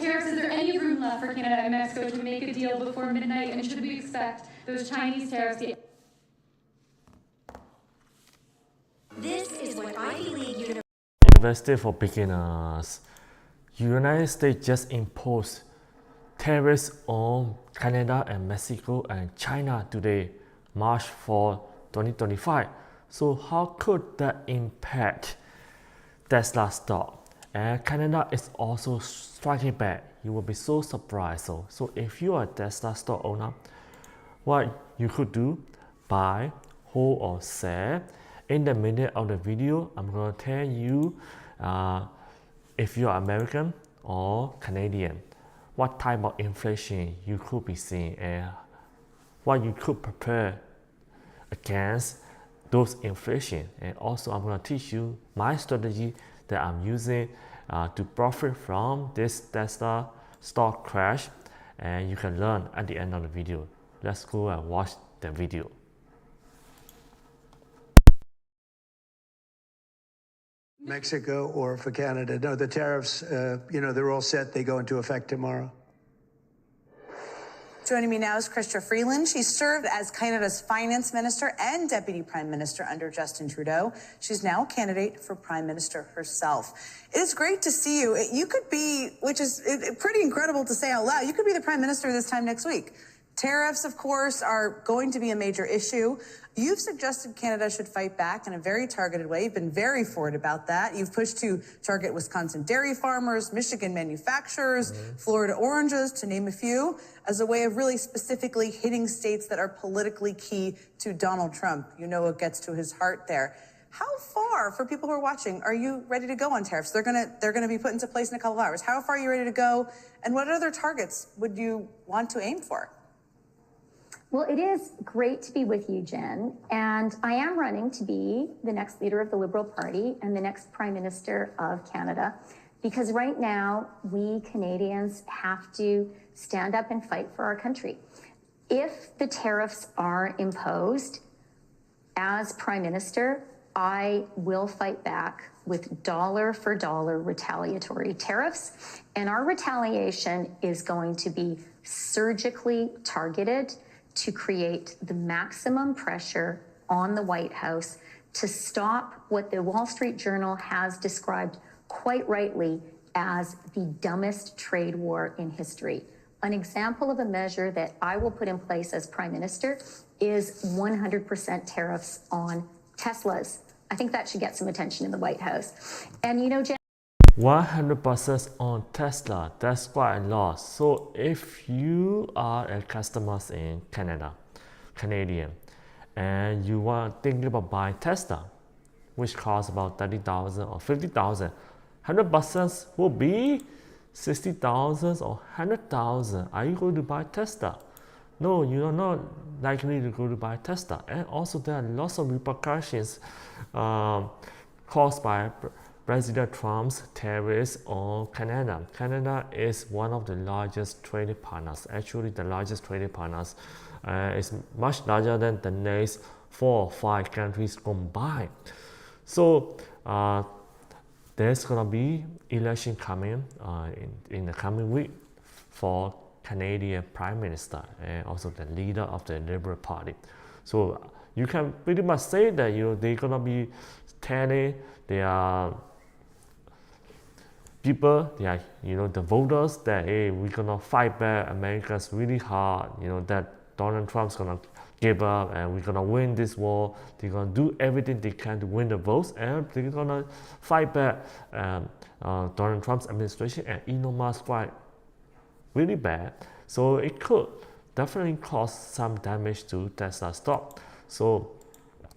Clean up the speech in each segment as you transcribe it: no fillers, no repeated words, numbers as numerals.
tariffs, is there any room left for Canada and Mexico to make a deal before midnight? And should we expect those Chinese tariffs to... This is what Ivy League University for Beginners. United States just imposed tariffs on Canada and Mexico and China today, March 4, 2025. So how could that impact Tesla stock? And Canada is also striking back. You will be so surprised. So if you are a Tesla stock owner, what you could do, buy, hold or sell. In the middle of the video, I'm going to tell you if you are American or Canadian, what type of inflation you could be seeing and what you could prepare against those inflation. And also I'm going to teach you my strategy that I'm using to profit from this Tesla stock crash, and you can learn at the end of the video. Let's go and watch the video. Mexico or for Canada? No, the tariffs, they're all set. They go into effect tomorrow. Joining me now is Chrystia Freeland. She served as Canada's finance minister and deputy prime minister under Justin Trudeau. She's now a candidate for prime minister herself. It is great to see you. You could be, which is pretty incredible to say out loud, you could be the prime minister this time next week. Tariffs, of course, are going to be a major issue. You've suggested Canada should fight back in a very targeted way. You've been very forward about that. You've pushed to target Wisconsin dairy farmers, Michigan manufacturers, Florida oranges, to name a few, as a way of really specifically hitting states that are politically key to Donald Trump. You know what gets to his heart there. How far, for people who are watching, are you ready to go on tariffs? They're gonna be put into place in a couple of hours. How far are you ready to go? And what other targets would you want to aim for? Well, it is great to be with you, Jen, and I am running to be the next leader of the Liberal Party and the next Prime Minister of Canada, because right now we Canadians have to stand up and fight for our country. If the tariffs are imposed, as Prime Minister, I will fight back with dollar for dollar retaliatory tariffs, and our retaliation is going to be surgically targeted to create the maximum pressure on the White House to stop what the Wall Street Journal has described quite rightly as the dumbest trade war in history. An example of a measure that I will put in place as Prime Minister is 100% tariffs on Teslas. I think that should get some attention in the White House. And you know, Jen, 100% on Tesla, that's quite a lot. So if you are a customer in Canadian, and you are thinking about buying Tesla, which costs about 30,000 or 50,000, 100% will be 60,000 or 100,000. Are you going to buy Tesla? No, you are not likely to go to buy Tesla. And also there are lots of repercussions caused by President Trump's tariffs on Canada. Canada is one of the largest trading partners. Actually, the largest trading partners is much larger than the next 4 or 5 countries combined. So there's gonna be election coming in the coming week for Canadian Prime Minister and also the leader of the Liberal Party. So you can pretty much say that they're gonna be telling their people, the voters, that hey, we're gonna fight back America's really hard. That Donald Trump's gonna give up and we're gonna win this war. They're gonna do everything they can to win the votes, and they're gonna fight back Donald Trump's administration and Elon Musk quite really bad. So it could definitely cause some damage to Tesla stock. So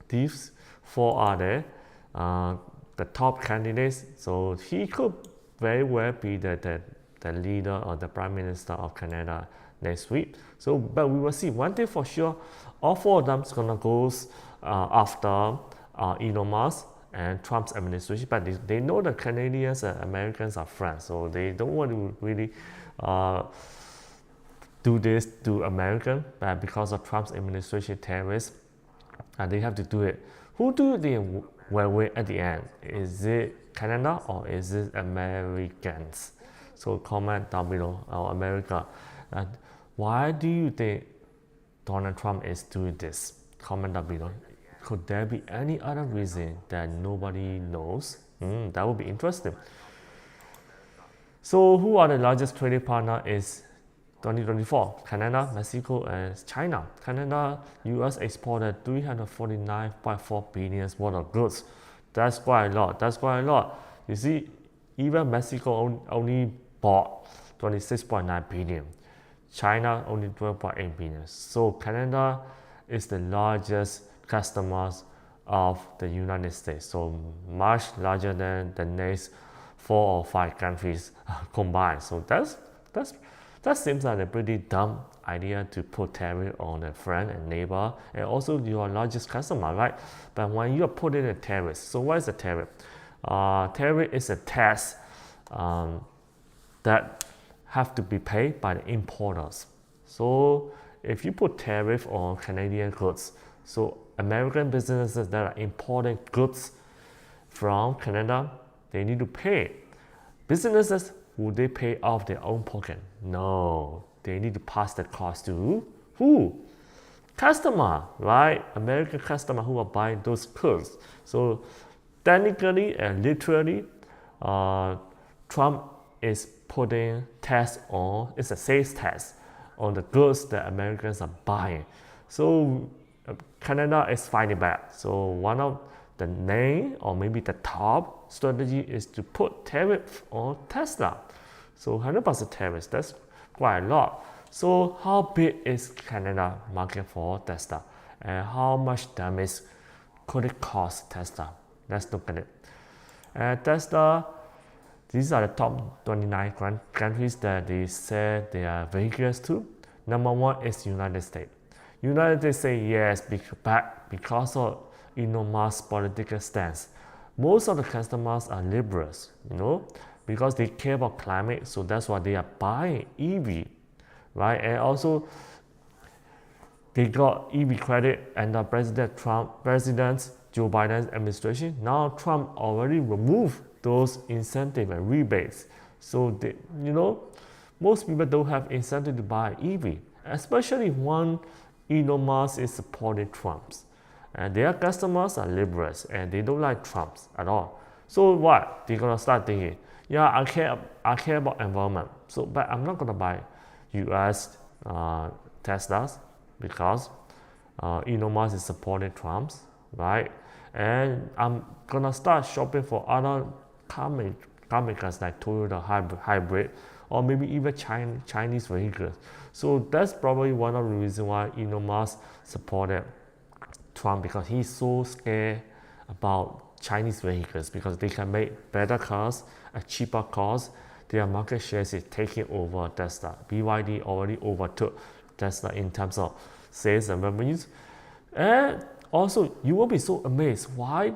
these 4 are the top candidates. So he could very well be the leader or the Prime Minister of Canada next week. So, but we will see. One thing for sure, all 4 of them is gonna go after Elon Musk and Trump's administration. But they know that Canadians and Americans are friends, so they don't want to really do this to American. But because of Trump's administration tariffs, they have to do it. Who do they will win at the end? Is it Canada or is it Americans? So comment down below, America. And why do you think Donald Trump is doing this? Comment down below. Could there be any other reason that nobody knows? That would be interesting. So who are the largest trading partner is 2024? Canada, Mexico, and China. Canada, US exported 349.4 billion worth of goods. That's quite a lot. That's quite a lot. You see, even Mexico only bought 26.9 billion. China only 12.8 billion. So Canada is the largest customers of the United States. So much larger than the next 4 or 5 countries combined. So that seems like a pretty dumb idea to put tariff on a friend and neighbor and also your largest customer, right? But when you are putting a tariff, so what is a tariff? Tariff is a tax that have to be paid by the importers. So if you put tariff on Canadian goods, so American businesses that are importing goods from Canada, they need to pay. Businesses, would they pay off their own pocket? No, they need to pass the cost to who? Customer, right? American customer who are buying those goods. So technically and literally, Trump is putting tax on, it's a sales tax on the goods that Americans are buying. So Canada is fighting back. So one of the main or maybe the top strategy is to put tariff on Tesla. So 100% tariffs, that's quite a lot. So how big is Canada market for Tesla? And how much damage could it cost Tesla? Let's look at it. Tesla, these are the top 29 countries that they said they are vehicles to. Number 1 is United States. United States say yes, but because of Elon Musk's political stance. Most of the customers are liberals, because they care about climate, so that's why they are buying EV, right? And also, they got EV credit under President Joe Biden's administration. Now Trump already removed those incentives and rebates. So most people don't have incentive to buy EV, especially when Elon Musk is supporting Trump's. And their customers are liberals and they don't like Trumps at all. So what? They're gonna start thinking, yeah, I care about environment. So, but I'm not gonna buy US Teslas because Elon Musk is supporting Trump's, right? And I'm gonna start shopping for other car makers like Toyota hybrid or maybe even Chinese vehicles. So that's probably one of the reasons why Elon Musk supported Trump, because he's so scared about Chinese vehicles because they can make better cars at cheaper cost. Their market share is taking over Tesla. BYD already overtook Tesla in terms of sales and revenues. And also, you will be so amazed why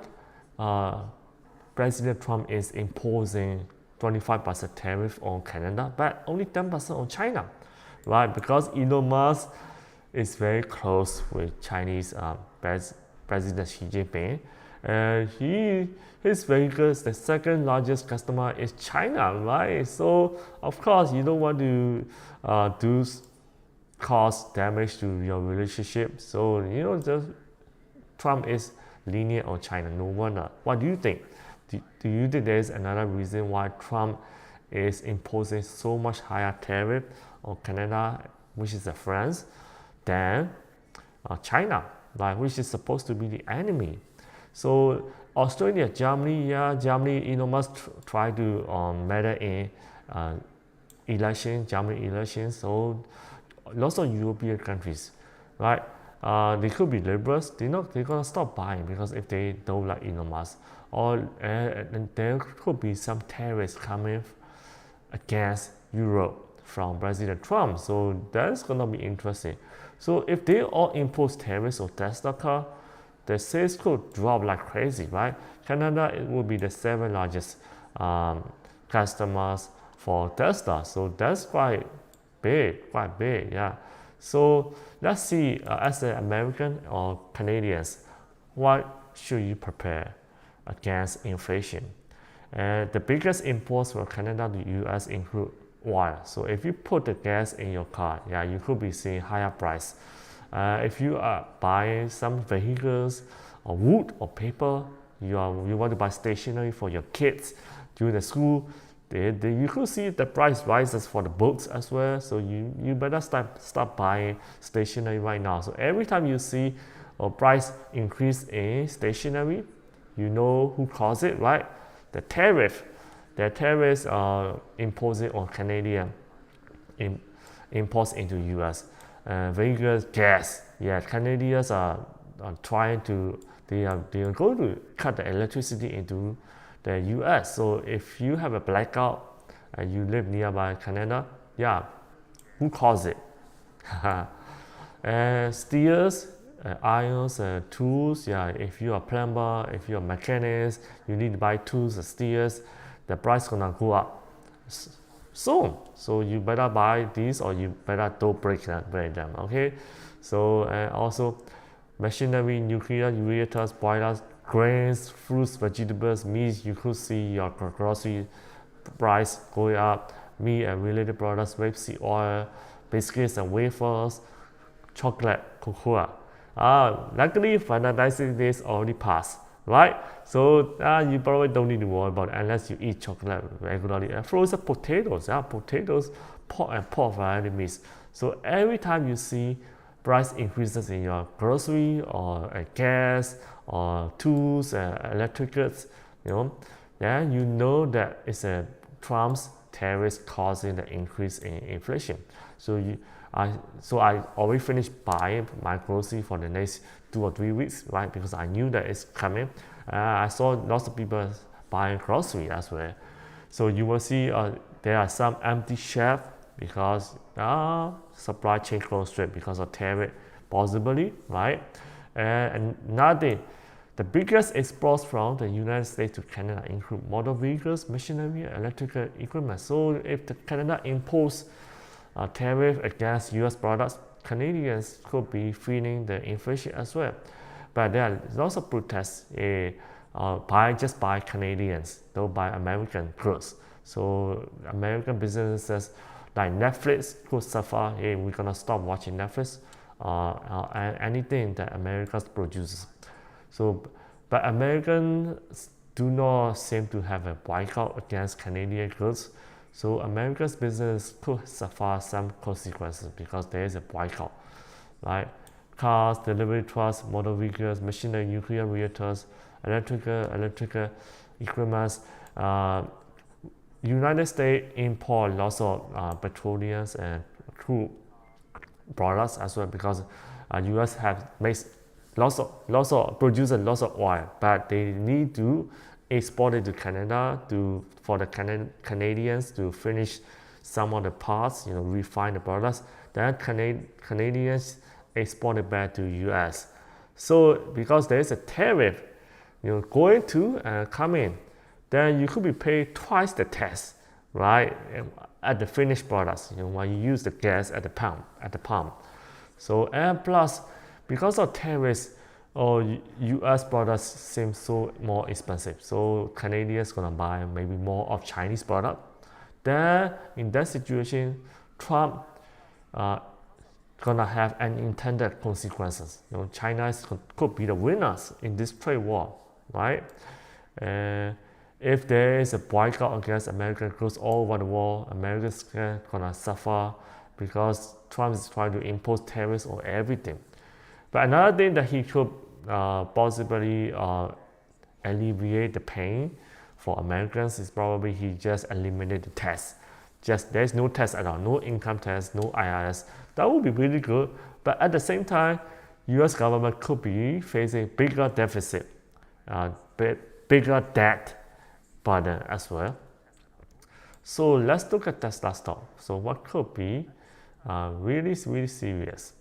President Trump is imposing 25% tariff on Canada, but only 10% on China, right? Because Elon Musk is very close with Chinese President Xi Jinping, and his vehicles, the second largest customer is China, right? So of course you don't want to cause damage to your relationship. So Trump is lenient on China. No wonder. What do you think? Do you think there is another reason why Trump is imposing so much higher tariff on Canada, which is a France, than China, right, which is supposed to be the enemy? So Australia, Germany, Elon Musk tried to meddle in Germany elections. So lots of European countries, right? They could be liberals. They're gonna stop buying because if they don't like Elon Musk, or there could be some tariffs coming against Europe from President Trump. So that's gonna be interesting. So if they all impose tariffs on Tesla car, the sales could drop like crazy, right? Canada, it will be the 7th largest customers for Tesla. So that's quite big, yeah. So let's see, as an American or Canadians, what should you prepare against inflation? And the biggest imports from Canada to US include oil. So if you put the gas in your car, yeah, you could be seeing higher price. If you are buying some vehicles or wood or paper, you want to buy stationery for your kids during the school, you could see the price rises for the books as well. So you better start buying stationery right now. So every time you see a price increase in stationery, you know who caused it, right? The tariff. The tariffs are imposing on Canadian imports into US. Vehicles, gas. Yeah, Canadians are trying to, they are going to cut the electricity into the US. So if you have a blackout and you live nearby Canada, yeah, who caused it? Steels, irons, tools. Yeah, if you're a plumber, if you're a mechanic, you need to buy tools and steels, the price gonna go up soon. So you better buy these, or you better don't break them. Okay. So also machinery, nuclear reactors, boilers, grains, fruits, vegetables, meat. You could see your grocery price going up. Meat and related products, rapeseed oil, biscuits and wafers, chocolate, cocoa. Luckily, Valentine's Day already passed, right? So you probably don't need to worry about it unless you eat chocolate regularly. And frozen potatoes, potatoes, pork and pork variety meats. So every time you see price increases in your grocery or gas or tools and electricals, then you know that it's a Trump's tariffs causing the increase in inflation. So I already finished buying my grocery for the next 2 or 3 weeks, right? Because I knew that it's coming. I saw lots of people buying grocery as well. So you will see there are some empty shelves because supply chain closed straight because of tariff, possibly, right? And another thing, the biggest exports from the United States to Canada include motor vehicles, machinery, and electrical equipment. So if the Canada impose a tariff against US products, Canadians could be feeling the inflation as well. But there are lots of protests by Canadians, though by American goods. So American businesses like Netflix could suffer. Hey, we're gonna stop watching Netflix and anything that America produces. So, but Americans do not seem to have a boycott against Canadian goods. So America's business could suffer some consequences because there is a boycott, right? Cars, delivery trucks, motor vehicles, machinery, nuclear reactors, electrical equipment. United States import lots of petroleum and crude products as well because US makes lots of produces lots of oil, but they need to export it to Canada for the Canadians to finish some of the parts, refine the products. Then Canadians export it back to US. So because there is a tariff, going to come in, then you could be paid twice the tax, right? At the finished products, when you use the gas at the pump. So and plus, because of tariffs, US products seem so more expensive. So Canadians gonna buy maybe more of Chinese product. Then in that situation, Trump gonna have unintended consequences. China could be the winners in this trade war, right? If there is a boycott against American goods all over the world, America's gonna suffer because Trump is trying to impose tariffs on everything. But another thing that he could possibly alleviate the pain for Americans is probably he just eliminated the tax. There's no tax at all, no income tax, no IRS. That would be really good. But at the same time, US government could be facing bigger deficit, bigger debt burden as well. So let's look at Tesla stock. So what could be really serious?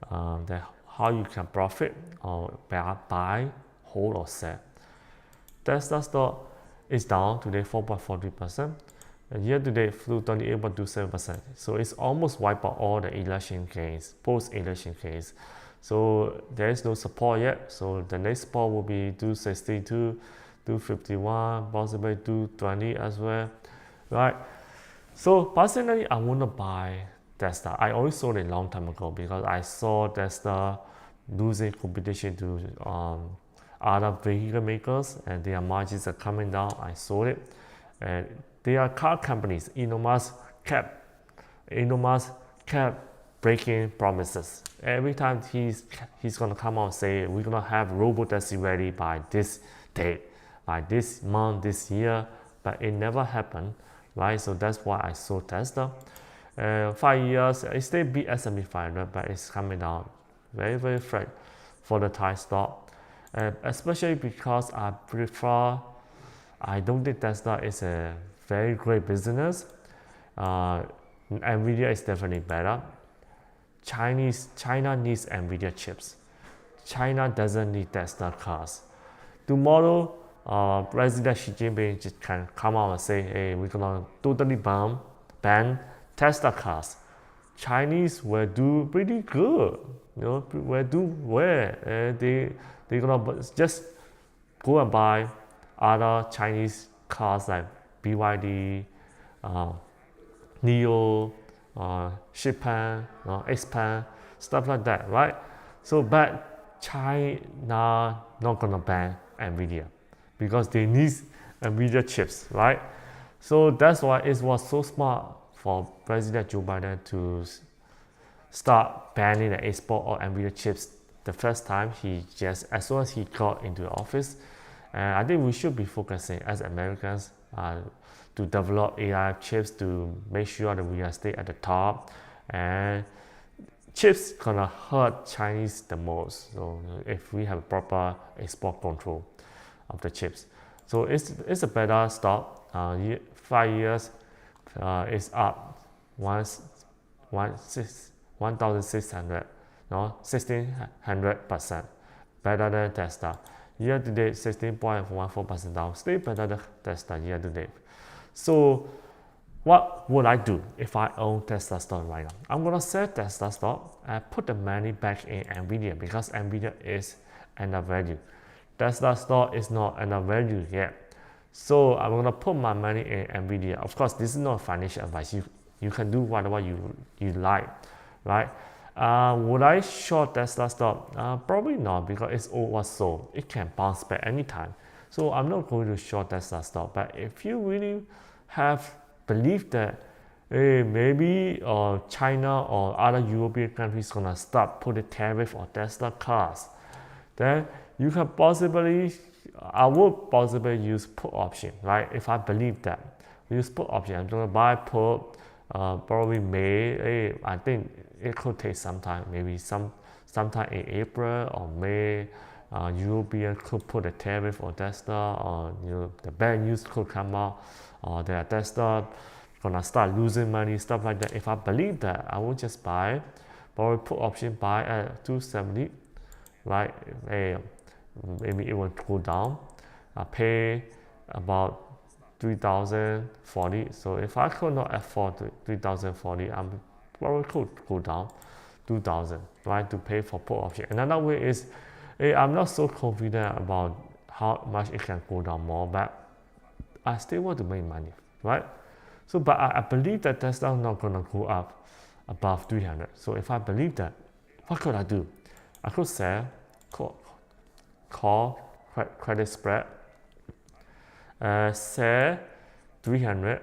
How you can profit or buy, hold or sell. Tesla stock is down today 4.43%. And year to date flew 28.27%. So it's almost wiped out all the election gains, post-election gains. So there is no support yet. So the next support will be 262, 251, possibly 220 as well, right? So personally, I want to buy Tesla. I always sold it a long time ago because I saw Tesla losing competition to other vehicle makers, and their margins are coming down. I sold it, and they are car companies. Elon Musk kept breaking promises. Every time he's gonna come out and say we're gonna have robotaxi ready by this date, by this month, this year, but it never happened, right? So that's why I sold Tesla. 5 years, it still beat S&P 500, but it's coming down very, very flat for the Thai stock. Especially because I don't think Tesla is a very great business. Nvidia is definitely better. China needs Nvidia chips. China doesn't need Tesla cars. Tomorrow, President Xi Jinping just can come out and say, hey, we're gonna totally ban Tesla cars. Chinese will do pretty good, will do well. They're gonna just go and buy other Chinese cars like BYD, Neo, Xpeng, Xpeng, stuff like that, right? So, but China not gonna ban Nvidia because they need Nvidia chips, right? So that's why it was so smart for President Joe Biden to start banning the export of Nvidia chips the first time as soon as he got into the office. And I think we should be focusing as Americans to develop AI chips to make sure that we are stay at the top. And chips gonna hurt Chinese the most. So if we have proper export control of the chips, so it's a better stock. 5 years is up 1,600, 1,600% better than Tesla. Year to date, 16.14% down, still better than Tesla year to date. So what would I do if I own Tesla stock right now? I'm gonna sell Tesla stock and put the money back in Nvidia because Nvidia is undervalued. Tesla stock is not undervalued yet. So I'm gonna put my money in Nvidia. Of course, this is not financial advice. You can do whatever you like, right? Would I short Tesla stock? Probably not because it's oversold. It can bounce back anytime. So I'm not going to short Tesla stock. But if you really have belief that maybe China or other European countries gonna start putting tariff on Tesla cars, then you can I would possibly use put option, right? If I believe that, use put option. I'm gonna buy put probably May. I think it could take some time, maybe sometime in April or May. European could put a tariff on Tesla, or the bad news could come out, or that Tesla gonna start losing money, stuff like that. If I believe that, I will just buy, probably put option buy at 270, right? Maybe it will go down. I pay about 3,040. So if I could not afford 3,040, I probably could go down 2,000, right, to pay for put option. Another way is, I'm not so confident about how much it can go down more, but I still want to make money, right? So, but I believe that Tesla is not gonna go up above 300. So if I believe that, what could I do? I could sell, call credit spread, sell 300,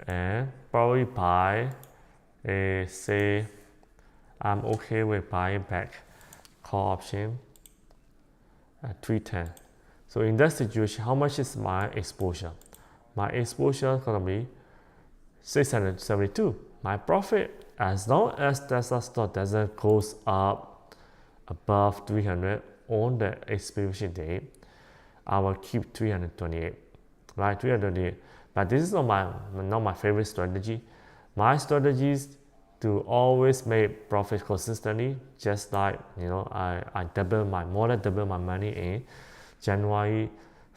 and probably buy say I'm okay with buying back call option at 310. So in that situation, how much is my exposure? My exposure is gonna be 672. My profit, as long as Tesla stock doesn't goes up above 300 on the expiration date, I will keep 328, right? 328. But this is not my favorite strategy. My strategy is to always make profit consistently, just like I more than double my money in January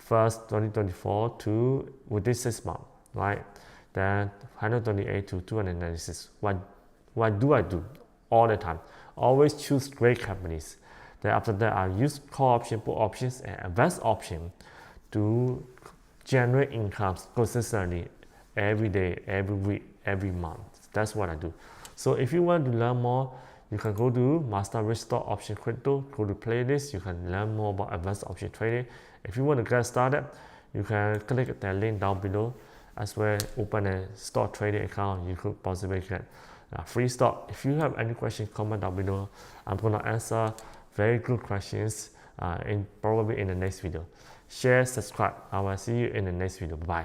1st, 2024 to within 6 months, right? Then 128 to 296. What do I do all the time? Always choose great companies. Then after that, I use call option, put options, and advance option to generate incomes consistently every day, every week, every month. That's what I do. So if you want to learn more, you can go to Master Rich Stock Option Crypto, go to playlist, you can learn more about advanced option trading. If you want to get started, you can click the link down below as well, open a stock trading account. You could possibly get free stock. If you have any questions, comment down below. I'm going to answer very good questions probably in the next video. Share, subscribe. I will see you in the next video. Bye.